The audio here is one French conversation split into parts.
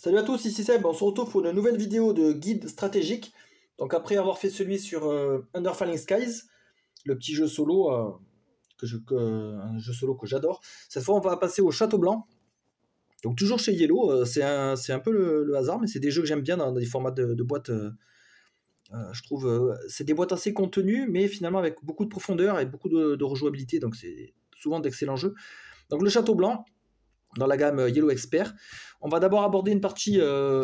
Salut à tous, ici Seb, on se retrouve pour une nouvelle vidéo de guide stratégique. Donc après avoir fait celui sur Under Falling Skies, le petit jeu solo, un jeu solo que j'adore, cette fois on va passer au Château Blanc. Donc toujours chez Yellow, c'est un peu le hasard, mais c'est des jeux que j'aime bien dans des formats de boîtes. Je trouve c'est des boîtes assez contenues, mais finalement avec beaucoup de profondeur et beaucoup de rejouabilité, donc c'est souvent d'excellents jeux. Donc le Château Blanc, dans la gamme Yellow Expert. On va d'abord aborder une partie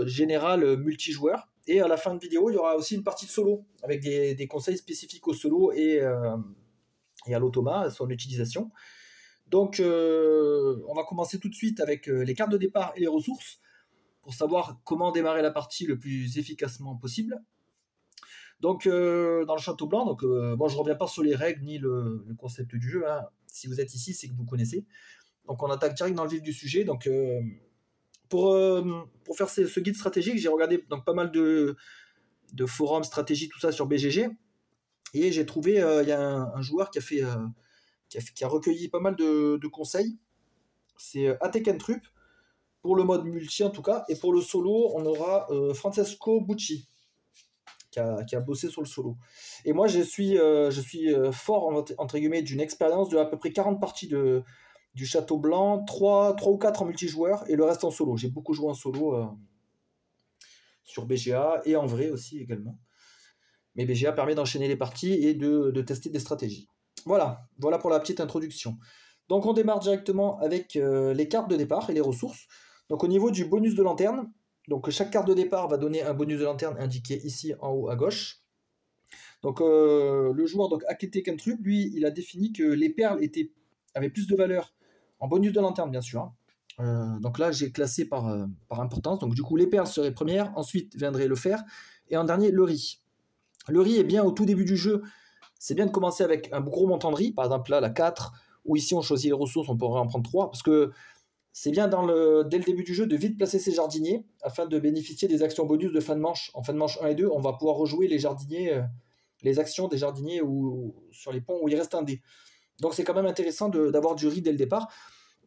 générale multijoueur, et à la fin de vidéo, il y aura aussi une partie solo, avec des conseils spécifiques au solo et à l'automa, à son utilisation. Donc on va commencer tout de suite avec les cartes de départ et les ressources, pour savoir comment démarrer la partie le plus efficacement possible. Donc dans le Château Blanc, donc, bon, je ne reviens pas sur les règles ni le concept du jeu, hein. Si vous êtes ici, c'est que vous connaissez. Donc on attaque direct dans le vif du sujet. Donc pour faire ce guide stratégique, j'ai regardé donc pas mal de forums, stratégie, tout ça sur BGG. Et j'ai trouvé, il y a un joueur qui a recueilli pas mal de conseils. C'est Atekentrup, pour le mode multi en tout cas. Et pour le solo, on aura Francesco Bucci, qui a bossé sur le solo. Et moi, je suis fort, entre guillemets, d'une expérience de à peu près 40 parties du Château Blanc, 3 ou 4 en multijoueur et le reste en solo. J'ai beaucoup joué en solo sur BGA et en vrai aussi également. Mais BGA permet d'enchaîner les parties et de tester des stratégies. Voilà pour la petite introduction. Donc on démarre directement avec les cartes de départ et les ressources. Donc au niveau du bonus de lanterne, donc chaque carte de départ va donner un bonus de lanterne indiqué ici en haut à gauche. Donc le joueur Akete Kentrup, lui, il a défini que les perles avaient plus de valeur en bonus de lanterne, bien sûr. Donc là, j'ai classé par importance. Donc du coup, les perles seraient premières, ensuite viendrait le fer, et en dernier, le riz. Le riz est bien au tout début du jeu. C'est bien de commencer avec un gros montant de riz, par exemple là, la 4, ou ici on choisit les ressources, on pourrait en prendre 3, parce que c'est bien dès le début du jeu de vite placer ses jardiniers, afin de bénéficier des actions bonus de fin de manche. En fin de manche 1 et 2, on va pouvoir rejouer les jardiniers, les actions des jardiniers ou sur les ponts où il reste un dé. Donc c'est quand même intéressant d'avoir du riz dès le départ.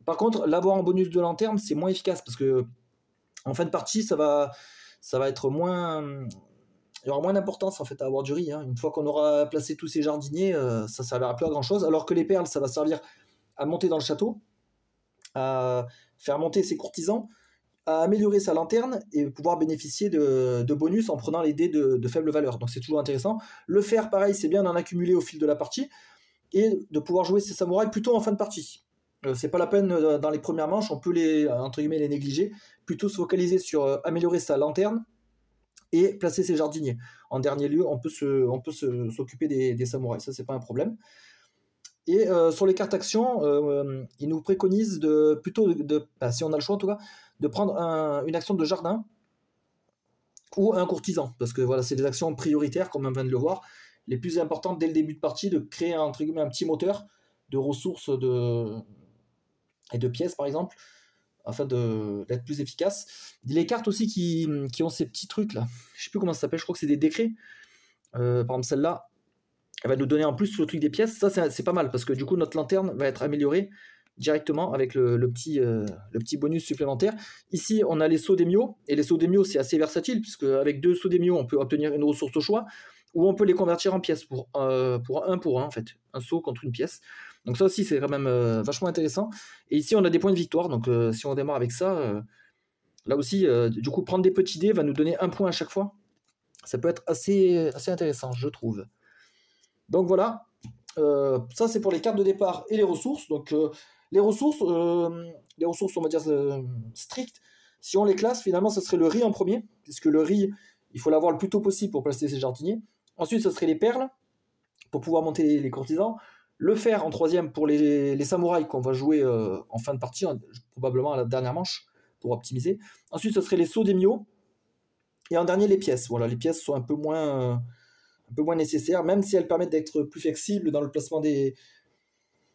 Par contre, l'avoir en bonus de lanterne, c'est moins efficace, parce que en fin de partie, ça va être moins... Il y aura moins d'importance en fait à avoir du riz, hein. Une fois qu'on aura placé tous ces jardiniers, ça ne servira plus à grand chose, alors que les perles, ça va servir à monter dans le château, à faire monter ses courtisans, à améliorer sa lanterne et pouvoir bénéficier de bonus en prenant les dés de faible valeur. Donc c'est toujours intéressant. Le fer, pareil, c'est bien d'en accumuler au fil de la partie et de pouvoir jouer ses samouraïs plutôt en fin de partie. C'est pas la peine dans les premières manches, on peut entre guillemets les négliger, plutôt se focaliser sur améliorer sa lanterne et placer ses jardiniers. En dernier lieu, on peut s'occuper des samouraïs, ça c'est pas un problème. Et sur les cartes actions, ils nous préconisent si on a le choix en tout cas, de prendre une action de jardin ou un courtisan, parce que voilà, c'est des actions prioritaires, comme on vient de le voir, les plus importantes dès le début de partie, de créer entre guillemets un petit moteur de ressources et de pièces par exemple, afin d'être plus efficace. Les cartes aussi qui ont ces petits trucs là, je sais plus comment ça s'appelle, je crois que c'est des décrets. Par exemple celle-là, elle va nous donner en plus le truc des pièces, ça c'est pas mal, parce que du coup notre lanterne va être améliorée directement avec le petit bonus supplémentaire. Ici on a les sauts d'émio, et les sauts d'émio c'est assez versatile, puisque avec 2 sauts d'émio on peut obtenir une ressource au choix, ou on peut les convertir en pièces pour un en fait, un saut contre une pièce. Donc ça aussi c'est quand même vachement intéressant. Et ici on a des points de victoire, donc si on démarre avec ça, là aussi du coup prendre des petits dés va nous donner 1 point à chaque fois. Ça peut être assez intéressant, je trouve. Donc voilà, ça c'est pour les cartes de départ et les ressources. Donc les ressources on va dire strictes, si on les classe, finalement ce serait le riz en premier, puisque le riz il faut l'avoir le plus tôt possible pour placer ses jardiniers. Ensuite ce serait les perles pour pouvoir monter les courtisans, le fer en troisième pour les samouraïs qu'on va jouer en fin de partie, probablement à la dernière manche pour optimiser. Ensuite ce serait les sauts d'émio, et en dernier les pièces. Voilà, les pièces sont un peu moins nécessaires, même si elles permettent d'être plus flexibles dans le placement des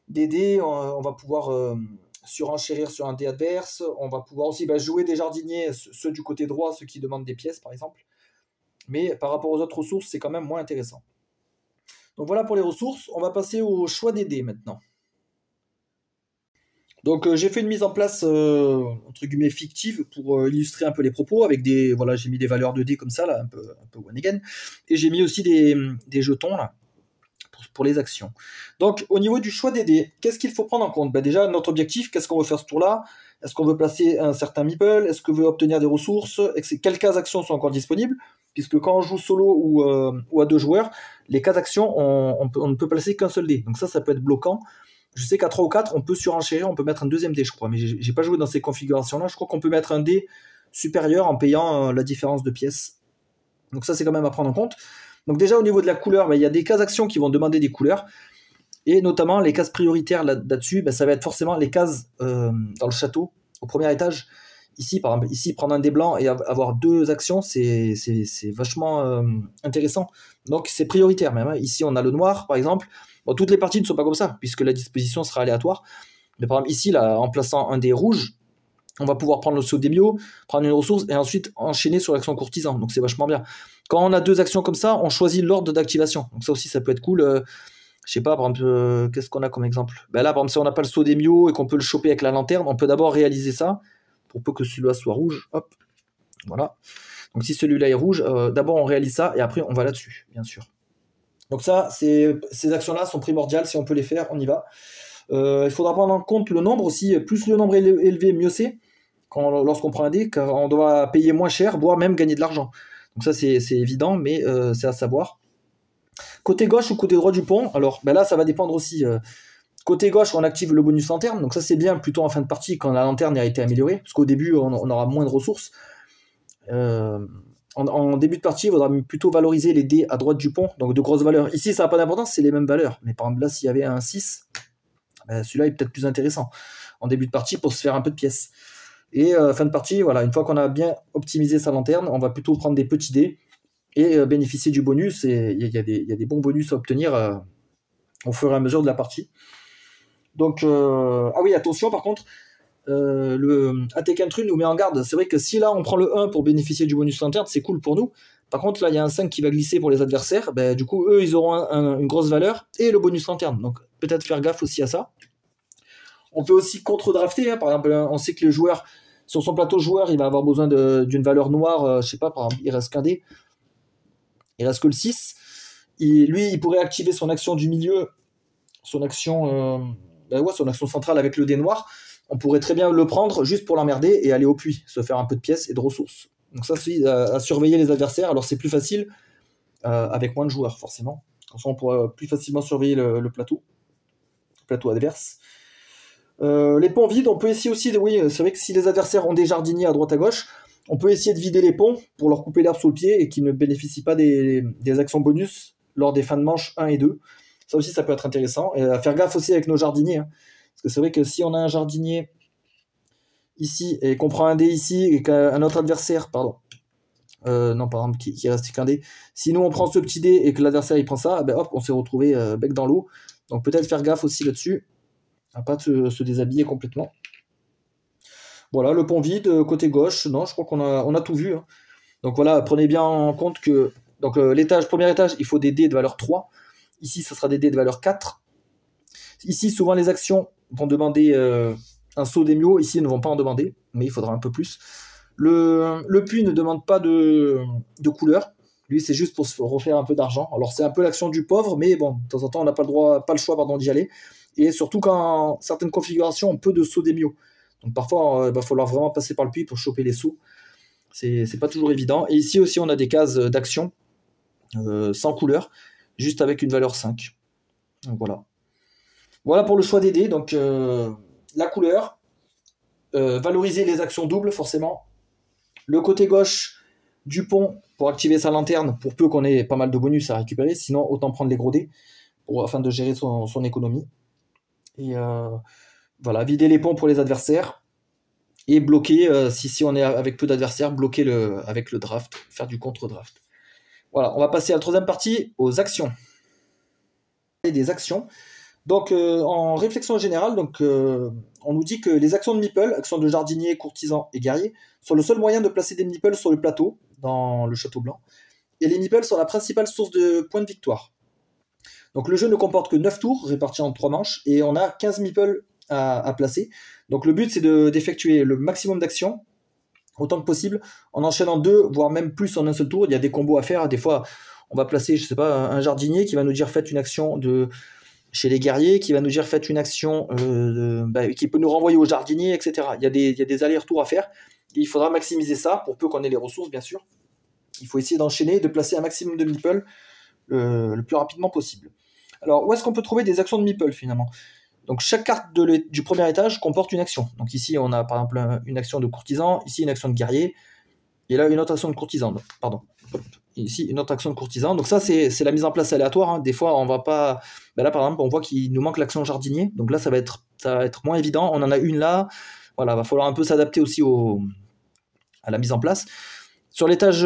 dés. On va pouvoir surenchérir sur un dé adverse, on va pouvoir aussi jouer des jardiniers, ceux du côté droit, ceux qui demandent des pièces par exemple, mais par rapport aux autres ressources c'est quand même moins intéressant. Donc voilà pour les ressources, on va passer au choix des dés maintenant. Donc j'ai fait une mise en place entre guillemets fictive pour illustrer un peu les propos avec des voilà, j'ai mis des valeurs de dés comme ça là, un peu one again, et j'ai mis aussi des jetons là pour les actions. Donc au niveau du choix des dés, qu'est-ce qu'il faut prendre en compte? Déjà notre objectif, qu'est-ce qu'on veut faire ce tour-là? Est-ce qu'on veut placer un certain meeple? Est-ce qu'on veut obtenir des ressources? Quelles cases actions sont encore disponibles? Puisque quand on joue solo ou à 2 joueurs, les cases actions, on ne peut placer qu'un seul dé. Donc ça peut être bloquant. Je sais qu'à 3 ou 4, on peut surenchérir, on peut mettre un deuxième dé, je crois. Mais j'ai pas joué dans ces configurations-là. Je crois qu'on peut mettre un dé supérieur en payant la différence de pièces. Donc ça, c'est quand même à prendre en compte. Donc déjà, au niveau de la couleur, il y a des cases actions qui vont demander des couleurs. Et notamment, les cases prioritaires là-dessus, ça va être forcément les cases dans le château, au premier étage. Ici, par exemple, ici, prendre un dé blanc et avoir 2 actions, c'est vachement intéressant. Donc c'est prioritaire même. Ici, on a le noir, par exemple. Bon, toutes les parties ne sont pas comme ça, puisque la disposition sera aléatoire. Mais par exemple, ici, là, en plaçant un dé rouge, on va pouvoir prendre le saut d'Emio, prendre une ressource, et ensuite enchaîner sur l'action courtisan. Donc c'est vachement bien. Quand on a 2 actions comme ça, on choisit l'ordre d'activation. Donc ça aussi, ça peut être cool. Je sais pas, par exemple, qu'est-ce qu'on a comme exemple? Là, par exemple, si on n'a pas le saut d'Emio et qu'on peut le choper avec la lanterne, on peut d'abord réaliser ça, pour peu que celui-là soit rouge. Hop, voilà. Donc si celui-là est rouge, d'abord on réalise ça, et après on va là-dessus, bien sûr. Donc ça, ces actions-là sont primordiales, si on peut les faire, on y va. Il faudra prendre en compte le nombre aussi, plus le nombre est élevé, mieux c'est, lorsqu'on prend un dé, car on doit payer moins cher, voire même gagner de l'argent. Donc ça c'est évident, mais c'est à savoir. Côté gauche ou côté droit du pont, alors là ça va dépendre aussi. Côté gauche, on active le bonus lanterne, donc ça c'est bien plutôt en fin de partie quand la lanterne a été améliorée, parce qu'au début on aura moins de ressources. En début de partie, il faudra plutôt valoriser les dés à droite du pont, donc de grosses valeurs. Ici, ça n'a pas d'importance, c'est les mêmes valeurs. Mais par exemple, là, s'il y avait un 6, celui-là est peut-être plus intéressant en début de partie pour se faire un peu de pièces. Et fin de partie, voilà, une fois qu'on a bien optimisé sa lanterne, on va plutôt prendre des petits dés et bénéficier du bonus. Et il y a des bons bonus à obtenir au fur et à mesure de la partie. Donc, ah oui, attention par contre, le Atekentru nous met en garde. C'est vrai que si là on prend le 1 pour bénéficier du bonus lanterne, c'est cool pour nous. Par contre, là il y a un 5 qui va glisser pour les adversaires. Du coup, eux ils auront une grosse valeur et le bonus lanterne. Donc peut-être faire gaffe aussi à ça. On peut aussi contre-drafter. Par exemple, on sait que le joueur, sur son plateau joueur, il va avoir besoin d'une valeur noire. Je sais pas, par exemple, il reste qu'un dé. Il reste que le 6. Lui, il pourrait activer son action du milieu, son action centrale avec le dé noir. On pourrait très bien le prendre juste pour l'emmerder et aller au puits, se faire un peu de pièces et de ressources. Donc ça, c'est à surveiller les adversaires. Alors c'est plus facile avec moins de joueurs, forcément. Comme ça, on pourra plus facilement surveiller le plateau adverse. Les ponts vides, on peut essayer aussi, oui, c'est vrai que si les adversaires ont des jardiniers à droite à gauche, on peut essayer de vider les ponts pour leur couper l'herbe sous le pied et qu'ils ne bénéficient pas des actions bonus lors des fins de manche 1 et 2. Ça aussi, ça peut être intéressant. Et à faire gaffe aussi avec nos jardiniers, hein. Parce que c'est vrai que si on a un jardinier ici et qu'on prend un dé ici et qu'un autre adversaire, par exemple, qui reste qu'un dé, si nous on prend ce petit dé et que l'adversaire il prend ça, hop, on s'est retrouvé bec dans l'eau. Donc peut-être faire gaffe aussi là-dessus, à pas se déshabiller complètement. Voilà, le pont vide, côté gauche, non, je crois qu'on a tout vu. Hein. Donc voilà, prenez bien en compte que donc premier étage, il faut des dés de valeur 3. Ici, ça sera des dés de valeur 4. Ici, souvent les actions vont demander un saut d'Emio. Ici, ils ne vont pas en demander, mais il faudra un peu plus. Le puits ne demande pas de couleur. Lui, c'est juste pour se refaire un peu d'argent. Alors, c'est un peu l'action du pauvre, mais bon, de temps en temps, on n'a pas le choix d'y aller. Et surtout, quand certaines configurations ont peu de sauts d'Emio. Donc, parfois, il va falloir vraiment passer par le puits pour choper les sauts. C'est pas toujours évident. Et ici aussi, on a des cases d'action sans couleur, juste avec une valeur 5. Donc, voilà. Voilà pour le choix des dés. Donc, la couleur, valoriser les actions doubles, forcément. Le côté gauche du pont pour activer sa lanterne, pour peu qu'on ait pas mal de bonus à récupérer. Sinon, autant prendre les gros dés afin de gérer son économie. Et voilà, vider les ponts pour les adversaires. Et bloquer, si on est avec peu d'adversaires, bloquer avec le draft, faire du contre-draft. Voilà, on va passer à la troisième partie, aux actions. Et des actions. Donc, en réflexion générale, on nous dit que les actions de meeple, actions de jardinier, courtisan et guerrier, sont le seul moyen de placer des meeples sur le plateau, dans le château blanc. Et les meeples sont la principale source de points de victoire. Donc, le jeu ne comporte que 9 tours, répartis en 3 manches, et on a 15 meeples à placer. Donc le but c'est d'effectuer le maximum d'actions autant que possible en enchaînant 2 voire même plus en un seul tour. Il y a des combos à faire, des fois on va placer, je sais pas, un jardinier qui va nous dire faites une action chez les guerriers, qui va nous dire faites une action qui peut nous renvoyer au jardinier, etc. Il y a des allers-retours à faire, et il faudra maximiser ça, pour peu qu'on ait les ressources bien sûr. Il faut essayer d'enchaîner, de placer un maximum de meeples le plus rapidement possible. Alors où est-ce qu'on peut trouver des actions de meeple finalement? Donc chaque carte du premier étage comporte une action. Donc ici on a par exemple une action de courtisan, ici une action de guerrier, et là une autre action de courtisan, pardon. Ici une autre action de courtisan. Donc ça c'est la mise en place aléatoire, hein. Des fois on va pas... là par exemple on voit qu'il nous manque l'action jardinier, donc là ça va être moins évident. On en a une là, voilà, va falloir un peu s'adapter aussi à la mise en place. Sur l'étage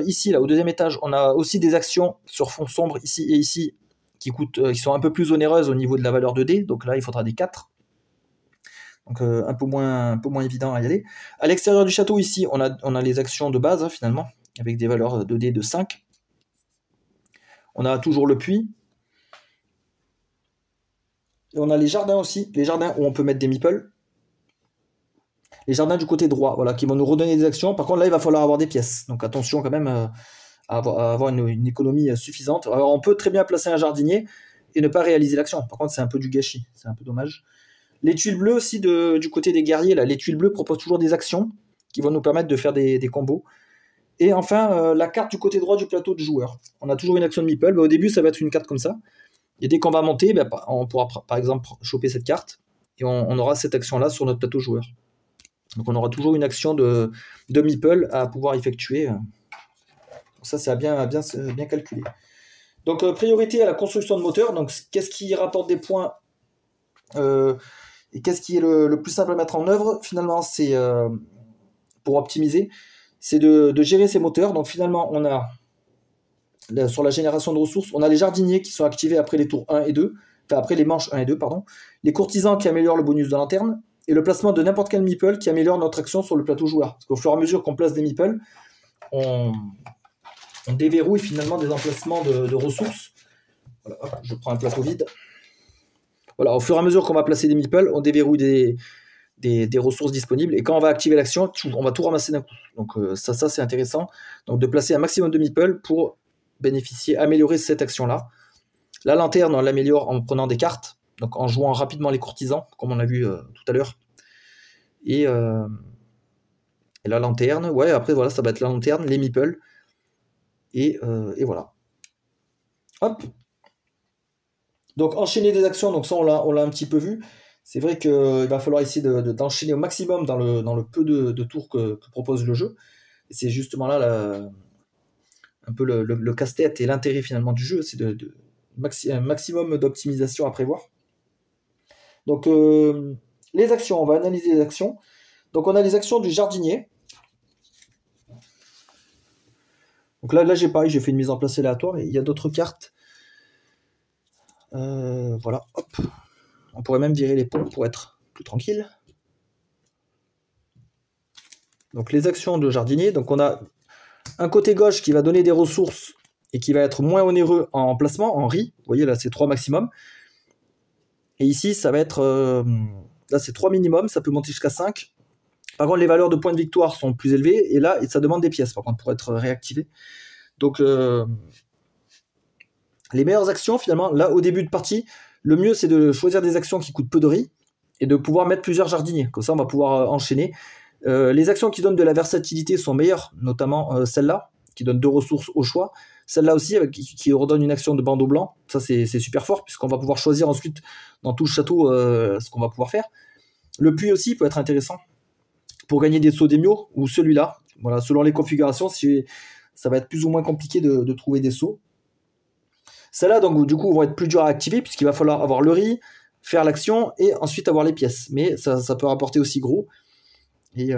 ici, là au deuxième étage, on a aussi des actions sur fond sombre ici et ici qui sont un peu plus onéreuses au niveau de la valeur de dés, donc là il faudra des 4. Donc un peu moins évident à y aller. À l'extérieur du château ici, on a les actions de base, hein, finalement, avec des valeurs de dés de 5. On a toujours le puits. Et on a les jardins aussi, les jardins où on peut mettre des meeples. Les jardins du côté droit, voilà, qui vont nous redonner des actions. Par contre là il va falloir avoir des pièces, donc attention quand même à avoir une économie suffisante. Alors on peut très bien placer un jardinier et ne pas réaliser l'action. Par contre c'est un peu du gâchis, c'est un peu dommage. Les tuiles bleues aussi du côté des guerriers, là, les tuiles bleues proposent toujours des actions qui vont nous permettre de faire des combos. Et enfin, la carte du côté droit du plateau de joueur. On a toujours une action de meeple. Au début, ça va être une carte comme ça. Et dès qu'on va monter, on pourra par exemple choper cette carte et on aura cette action-là sur notre plateau joueur. Donc on aura toujours une action de meeple à pouvoir effectuer. Ça, c'est à bien calculer. Donc priorité à la construction de moteur. Donc qu'est-ce qui rapporte des points et qu'est-ce qui est le plus simple à mettre en œuvre? Finalement, c'est pour optimiser, c'est de gérer ces moteurs. Donc finalement, on a sur la génération de ressources, on a les jardiniers qui sont activés après les tours 1 et 2, enfin après les manches 1 et 2, pardon, les courtisans qui améliorent le bonus de lanterne, et le placement de n'importe quel meeple qui améliore notre action sur le plateau joueur. Parce qu'au fur et à mesure qu'on place des meeples, on déverrouille finalement des emplacements de ressources. Voilà, hop, je prends un plateau vide. Voilà, au fur et à mesure qu'on va placer des meeples, on déverrouille des ressources disponibles, et quand on va activer l'action, on va tout ramasser d'un coup. Donc ça c'est intéressant. Donc de placer un maximum de meeples pour améliorer cette action-là. La lanterne, on l'améliore en prenant des cartes, donc en jouant rapidement les courtisans, comme on a vu tout à l'heure. Et la lanterne, ouais, après voilà, ça va être la lanterne, les meeples, et voilà. Hop. Donc enchaîner des actions, donc ça on l'a un petit peu vu. C'est vrai qu'il va falloir essayer d'enchaîner au maximum dans le peu de tours que propose le jeu. Et c'est justement là un peu le casse-tête et l'intérêt finalement du jeu, c'est un maximum d'optimisation à prévoir. Donc les actions, on va analyser les actions. Donc on a les actions du jardinier. Donc là j'ai fait une mise en place aléatoire, et il y a d'autres cartes. Voilà, hop. On pourrait même virer les ponts pour être plus tranquille. Donc les actions de jardinier, donc on a un côté gauche qui va donner des ressources et qui va être moins onéreux en placement, en riz. Vous voyez là c'est 3 maximum. Et ici ça va être... là c'est 3 minimum, ça peut monter jusqu'à 5. Par contre les valeurs de points de victoire sont plus élevées, et là ça demande des pièces par contre pour être réactivé. Donc les meilleures actions finalement, là au début de partie, le mieux c'est de choisir des actions qui coûtent peu de riz et de pouvoir mettre plusieurs jardiniers. Comme ça on va pouvoir enchaîner. Les actions qui donnent de la versatilité sont meilleures, notamment celle-là, qui donne 2 ressources au choix. Celle-là aussi, qui redonne une action de bandeau blanc. Ça, c'est super fort, puisqu'on va pouvoir choisir ensuite, dans tout le château, ce qu'on va pouvoir faire. Le puits aussi peut être intéressant, pour gagner des sauts d'émio, ou celui-là. Voilà, selon les configurations, ça va être plus ou moins compliqué de trouver des sauts. Celles-là, donc, du coup, vont être plus dures à activer, puisqu'il va falloir avoir le riz, faire l'action, et ensuite avoir les pièces. Mais ça peut rapporter aussi gros. Et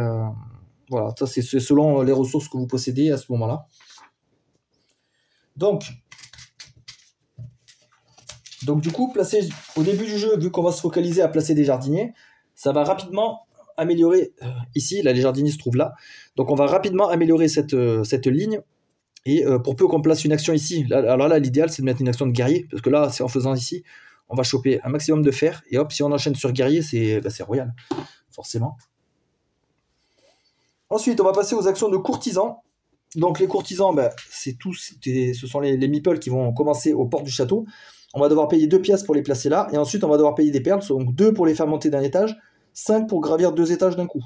voilà, ça c'est selon les ressources que vous possédez à ce moment-là. Donc du coup, placer au début du jeu, vu qu'on va se focaliser à placer des jardiniers, ça va rapidement améliorer, ici, là les jardiniers se trouvent là, donc on va rapidement améliorer cette ligne, et pour peu qu'on place une action ici, alors là l'idéal c'est de mettre une action de guerrier, parce que là c'est en faisant ici, on va choper un maximum de fer, et hop, si on enchaîne sur guerrier, c'est royal, forcément. Ensuite, on va passer aux actions de courtisans. Donc les courtisans, ce sont les meeples qui vont commencer aux portes du château. On va devoir payer 2 pièces pour les placer là, et ensuite on va devoir payer des perles, donc 2 pour les faire monter d'un étage, 5 pour gravir 2 étages d'un coup.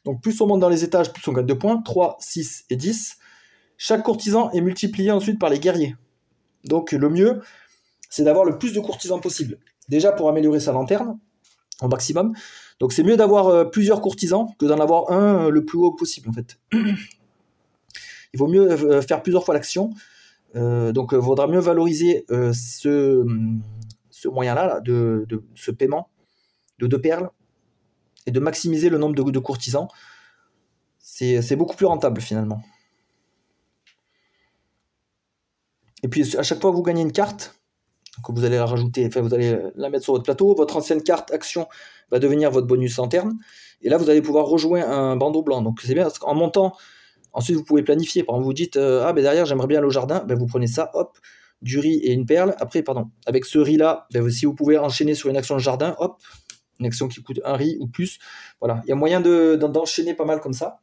Donc plus on monte dans les étages, plus on gagne 2 points, 3, 6 et 10. Chaque courtisan est multiplié ensuite par les guerriers. Donc le mieux, c'est d'avoir le plus de courtisans possible. Déjà pour améliorer sa lanterne, au maximum. Donc c'est mieux d'avoir plusieurs courtisans que d'en avoir un le plus haut possible en fait. Il vaut mieux faire plusieurs fois l'action. Donc il vaudra mieux valoriser ce moyen-là, de ce paiement de 2 perles, et de maximiser le nombre de courtisans. C'est beaucoup plus rentable finalement. Et puis à chaque fois que vous gagnez une carte, donc vous allez la rajouter, enfin vous allez la mettre sur votre plateau, votre ancienne carte action va devenir votre bonus lanterne, et là vous allez pouvoir rejoindre un bandeau blanc. Donc c'est bien parce qu'en montant, ensuite vous pouvez planifier. Par exemple, vous dites derrière j'aimerais bien aller au jardin, vous prenez ça, hop, du riz et une perle. Après, avec ce riz là, si vous pouvez enchaîner sur une action de jardin, hop, une action qui coûte un riz ou plus. Voilà, il y a moyen d'enchaîner pas mal comme ça.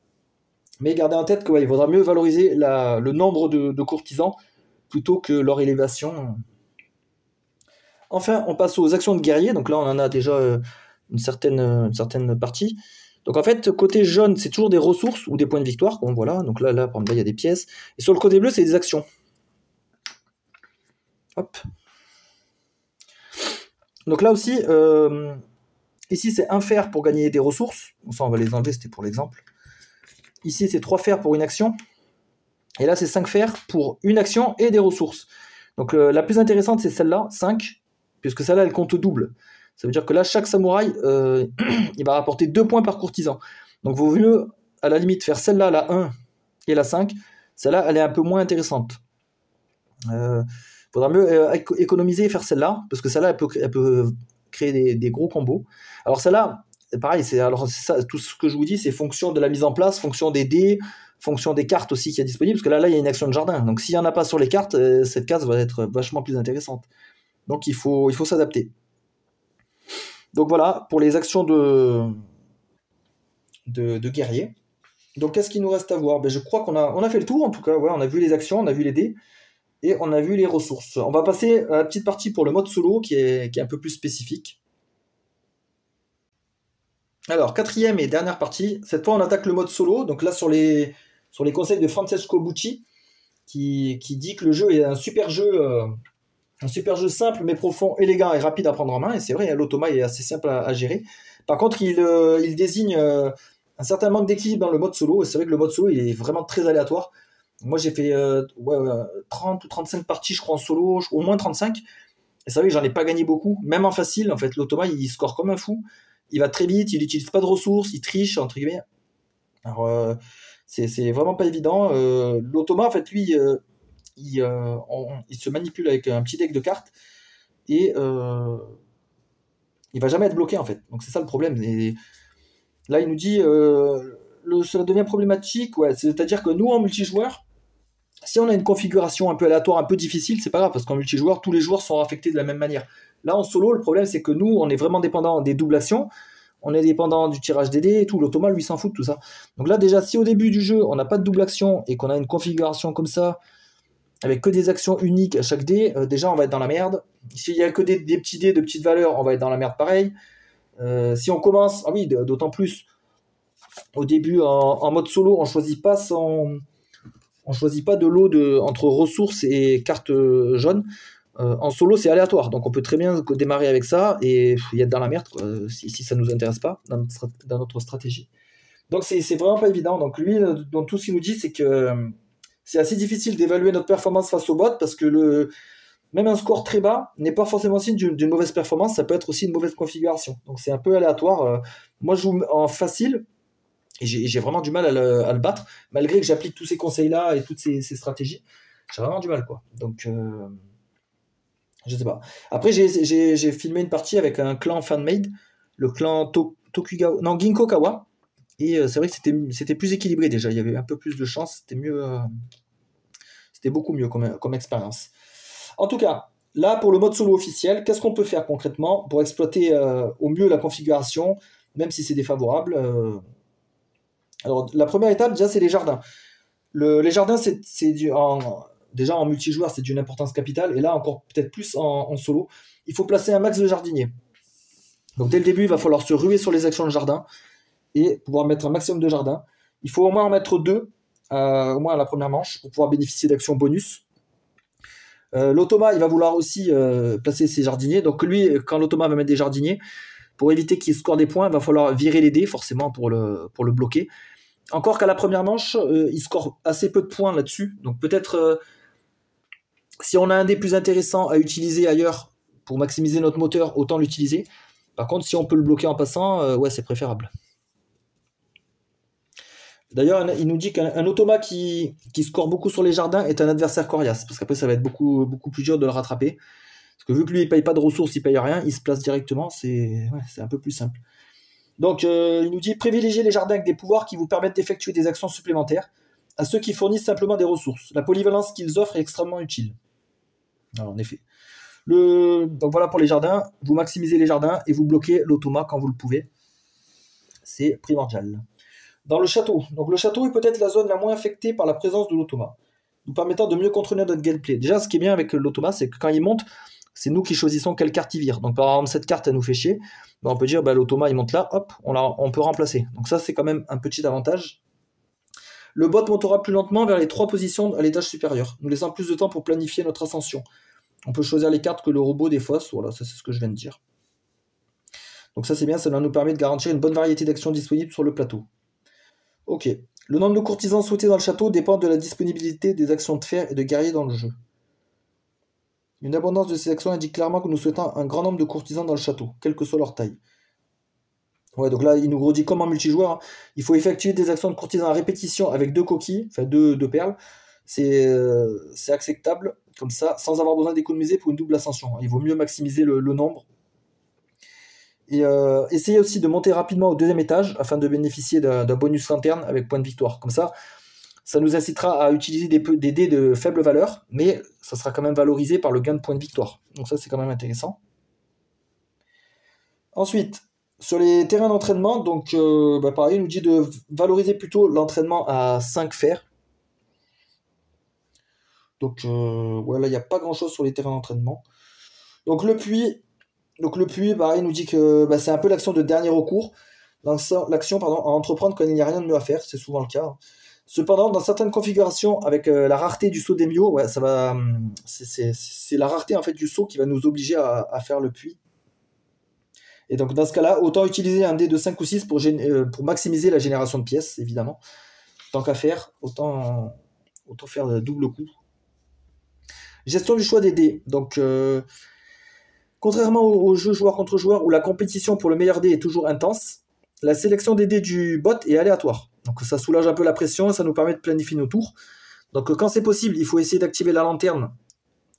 Mais gardez en tête qu'il vaudra mieux valoriser le nombre de courtisans plutôt que leur élévation. Enfin, on passe aux actions de guerrier. Donc là, on en a déjà une certaine partie. Donc en fait, côté jaune, c'est toujours des ressources ou des points de victoire. Bon, voilà. Donc là, par exemple, il y a des pièces. Et sur le côté bleu, c'est des actions. Hop. Donc là aussi, ici, c'est 1 fer pour gagner des ressources. Ça, on va les enlever, c'était pour l'exemple. Ici, c'est 3 fers pour une action. Et là, c'est 5 fers pour une action et des ressources. Donc la plus intéressante, c'est celle-là, 5, puisque celle-là, elle compte double. Ça veut dire que là, chaque samouraï, il va rapporter 2 points par courtisan. Donc il vaut mieux, à la limite, faire celle-là, la 1 et la 5. Celle-là, elle est un peu moins intéressante. Faudra mieux économiser et faire celle-là, parce que celle-là, elle peut créer des gros combos. Alors celle-là, pareil, tout ce que je vous dis, c'est fonction de la mise en place, fonction des dés, fonction des cartes aussi qui est disponible, parce que là, il y a une action de jardin. Donc s'il n'y en a pas sur les cartes, cette case va être vachement plus intéressante. Donc il faut s'adapter. Donc voilà, pour les actions de guerrier. Donc qu'est-ce qu'il nous reste à voir ? Je crois qu'on a fait le tour, en tout cas. Ouais, on a vu les actions, on a vu les dés, et on a vu les ressources. On va passer à la petite partie pour le mode solo, qui est un peu plus spécifique. Alors, 4e et dernière partie. Cette fois, on attaque le mode solo. Donc là, sur les conseils de Francesco Bucci, qui dit que le jeu est un super jeu simple mais profond, élégant et rapide à prendre en main. Et c'est vrai, l'automa est assez simple à gérer. Par contre, il désigne un certain manque d'équilibre dans le mode solo. Et c'est vrai que le mode solo, il est vraiment très aléatoire. Moi, j'ai fait 30 ou 35 parties, je crois, en solo, au moins 35. Et c'est vrai que j'en ai pas gagné beaucoup. Même en facile, en fait, l'automa, il score comme un fou. Il va très vite, il n'utilise pas de ressources, il triche, entre guillemets. Alors, c'est vraiment pas évident. L'automa, en fait, lui, il se manipule avec un petit deck de cartes et il va jamais être bloqué, en fait. Donc c'est ça le problème. Et là, il nous dit ça devient problématique. Ouais, c'est-à-dire que nous, en multijoueur, si on a une configuration un peu aléatoire, un peu difficile, c'est pas grave, parce qu'en multijoueur, tous les joueurs sont affectés de la même manière. Là, en solo, le problème, c'est que nous, on est vraiment dépendant des doubles actions, on est dépendant du tirage des dés et tout. L'automa, lui, s'en fout de tout ça. Donc là, déjà, si au début du jeu, on n'a pas de double action et qu'on a une configuration comme ça, avec que des actions uniques à chaque dé, déjà, on va être dans la merde. S'il n'y a que des petits dés de petites valeurs, on va être dans la merde pareil. Si on commence, d'autant plus, au début, en mode solo, on choisit pas de lot entre ressources et cartes jaunes. En solo, c'est aléatoire, donc on peut très bien démarrer avec ça et être dans la merde, quoi, si ça ne nous intéresse pas dans notre stratégie. Donc c'est vraiment pas évident. Donc lui, dans tout ce qu'il nous dit, c'est que c'est assez difficile d'évaluer notre performance face au bot, parce que même un score très bas n'est pas forcément signe d'une mauvaise performance, ça peut être aussi une mauvaise configuration. Donc c'est un peu aléatoire. Moi, je joue en facile, et j'ai vraiment du mal à le battre, malgré que j'applique tous ces conseils-là et toutes ces stratégies. J'ai vraiment du mal, quoi. Donc, je sais pas. Après, j'ai filmé une partie avec un clan fan-made, le clan Ginko Kawa, et c'est vrai que c'était plus équilibré déjà. Il y avait un peu plus de chance, c'était mieux, c'était beaucoup mieux comme expérience. En tout cas, là, pour le mode solo officiel, qu'est-ce qu'on peut faire concrètement pour exploiter au mieux la configuration, même si c'est défavorable Alors, la première étape, déjà, c'est les jardins. Les jardins, déjà en multijoueur, c'est d'une importance capitale, et là, encore peut-être plus en solo. Il faut placer un max de jardiniers. Donc, dès le début, il va falloir se ruer sur les actions de jardin et pouvoir mettre un maximum de jardins. Il faut au moins en mettre 2, au moins à la première manche, pour pouvoir bénéficier d'actions bonus. L'automa, il va vouloir aussi placer ses jardiniers. Donc lui, quand l'automa va mettre des jardiniers, pour éviter qu'il score des points, il va falloir virer les dés, forcément, pour le bloquer. Encore qu'à la première manche, il score assez peu de points là-dessus. Donc peut-être, si on a un dé plus intéressant à utiliser ailleurs pour maximiser notre moteur, autant l'utiliser. Par contre, si on peut le bloquer en passant, ouais, c'est préférable. D'ailleurs, il nous dit qu'un automa qui score beaucoup sur les jardins est un adversaire coriace, parce qu'après ça va être beaucoup, beaucoup plus dur de le rattraper. Parce que vu que lui il paye pas de ressources, il paye rien, il se place directement, c'est un peu plus simple. Donc il nous dit privilégiez les jardins avec des pouvoirs qui vous permettent d'effectuer des actions supplémentaires à ceux qui fournissent simplement des ressources. La polyvalence qu'ils offrent est extrêmement utile. Alors, en effet. Donc voilà pour les jardins, vous maximisez les jardins et vous bloquez l'automa quand vous le pouvez. C'est primordial. Dans le château. Donc le château est peut-être la zone la moins affectée par la présence de l'automa, nous permettant de mieux contrôler notre gameplay. Déjà, ce qui est bien avec l'automa, c'est que quand il monte, c'est nous qui choisissons quelle carte il vire. Donc par exemple, cette carte, elle nous fait chier. Ben, on peut dire, l'automa, il monte là, hop, on peut remplacer. Donc ça, c'est quand même un petit avantage. Le bot montera plus lentement vers les 3 positions à l'étage supérieur, nous laissant plus de temps pour planifier notre ascension. On peut choisir les cartes que le robot défausse. Voilà, ça c'est ce que je viens de dire. Donc ça c'est bien, ça nous permet de garantir une bonne variété d'actions disponibles sur le plateau. Ok. Le nombre de courtisans souhaités dans le château dépend de la disponibilité des actions de fer et de guerriers dans le jeu. Une abondance de ces actions indique clairement que nous souhaitons un grand nombre de courtisans dans le château, quelle que soit leur taille. Ouais, donc là, il nous redit comme en multijoueur, hein, il faut effectuer des actions de courtisans à répétition avec 2 coquilles, enfin 2 perles. C'est acceptable, comme ça, sans avoir besoin d'économiser pour une double ascension. Il vaut mieux maximiser le nombre. Et essayez aussi de monter rapidement au 2e étage afin de bénéficier d'un bonus lanterne avec point de victoire. Comme ça nous incitera à utiliser des dés de faible valeur, mais ça sera quand même valorisé par le gain de points de victoire. Donc ça, c'est quand même intéressant. Ensuite, sur les terrains d'entraînement, donc pareil, il nous dit de valoriser plutôt l'entraînement à 5 fers. Donc voilà, il n'y a pas grand-chose sur les terrains d'entraînement. Donc le puits, pareil, nous dit que c'est un peu l'action de dernier recours. L'action à entreprendre quand il n'y a rien de mieux à faire, c'est souvent le cas. Hein. Cependant, dans certaines configurations, avec la rareté du saut d'Emio, ouais, ça va, c'est la rareté en fait du saut qui va nous obliger à faire le puits. Et donc dans ce cas-là, autant utiliser un dé de 5 ou 6 pour maximiser la génération de pièces, évidemment. Tant qu'à faire, autant faire double coup. Gestion du choix des dés. Donc contrairement au jeu joueur contre joueur où la compétition pour le meilleur dé est toujours intense, la sélection des dés du bot est aléatoire. Donc ça soulage un peu la pression et ça nous permet de planifier nos tours. Donc quand c'est possible, il faut essayer d'activer la lanterne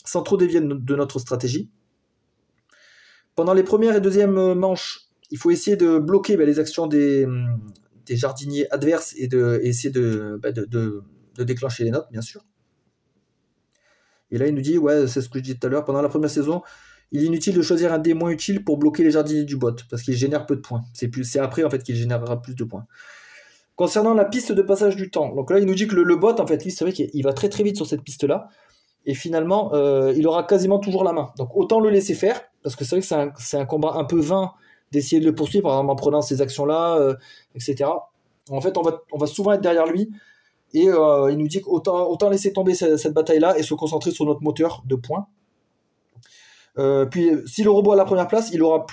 sans trop dévier de notre stratégie. Pendant les premières et deuxièmes manches, il faut essayer de bloquer les actions des jardiniers adverses et essayer de déclencher les notes, bien sûr. Et là, il nous dit, ouais, c'est ce que je disais tout à l'heure, pendant la première saison, il est inutile de choisir un dé moins utile pour bloquer les jardiniers du bot, parce qu'il génère peu de points. C'est après, en fait, qu'il générera plus de points. Concernant la piste de passage du temps, donc là, il nous dit que le bot, en fait, lui, c'est vrai qu'il va très très vite sur cette piste-là, et finalement, il aura quasiment toujours la main. Donc autant le laisser faire, parce que c'est vrai que c'est un combat un peu vain d'essayer de le poursuivre, par exemple en prenant ces actions-là, etc. En fait, on va souvent être derrière lui, et il nous dit qu'autant laisser tomber cette bataille-là et se concentrer sur notre moteur de points. Puis si le robot a la première place, il aura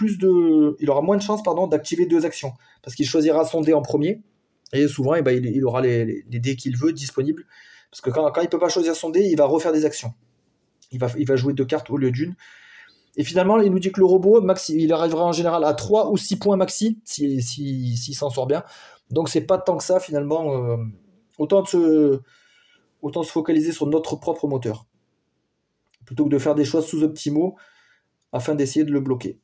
moins de chances d'activer 2 actions, parce qu'il choisira son dé en premier, et souvent il aura les dés qu'il veut disponibles, parce que quand il peut pas choisir son dé, il va refaire des actions. Il va jouer 2 cartes au lieu d'une. Et finalement, il nous dit que le robot, il arrivera en général à 3 ou 6 points maxi, s'il s'en sort bien. Donc c'est pas tant que ça, finalement. Autant se focaliser sur notre propre moteur, plutôt que de faire des choix sous-optimaux, afin d'essayer de le bloquer.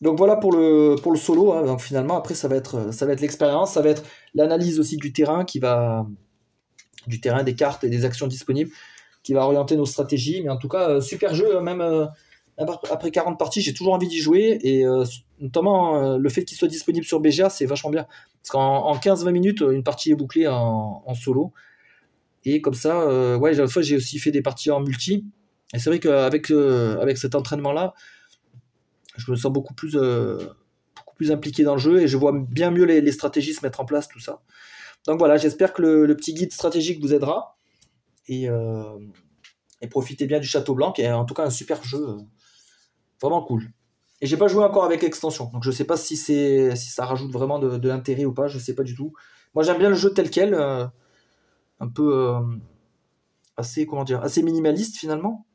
Donc voilà pour le solo. Hein. Donc finalement, après, ça va être l'expérience, ça va être l'analyse aussi du terrain, des cartes et des actions disponibles, qui va orienter nos stratégies. Mais en tout cas, super jeu, même après 40 parties, j'ai toujours envie d'y jouer. Et notamment, le fait qu'il soit disponible sur BGA, c'est vachement bien. Parce qu'en 15-20 minutes, une partie est bouclée en solo. Et comme ça, ouais, la fois, j'ai aussi fait des parties en multi. Et c'est vrai qu'avec avec cet entraînement-là, je me sens beaucoup plus impliqué dans le jeu et je vois bien mieux les stratégies se mettre en place, tout ça. Donc voilà, j'espère que le petit guide stratégique vous aidera. Et, profitez bien du Château Blanc, qui est en tout cas un super jeu, vraiment cool. Et j'ai pas joué encore avec l'extension, donc je sais pas si ça rajoute vraiment de l'intérêt ou pas, je sais pas du tout. Moi j'aime bien le jeu tel quel, un peu assez minimaliste finalement,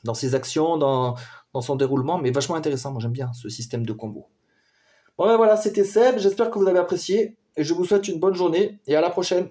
dans ses actions, dans son déroulement, mais vachement intéressant. Moi j'aime bien ce système de combo. Bon ben voilà, c'était Seb, j'espère que vous avez apprécié, et je vous souhaite une bonne journée, et à la prochaine.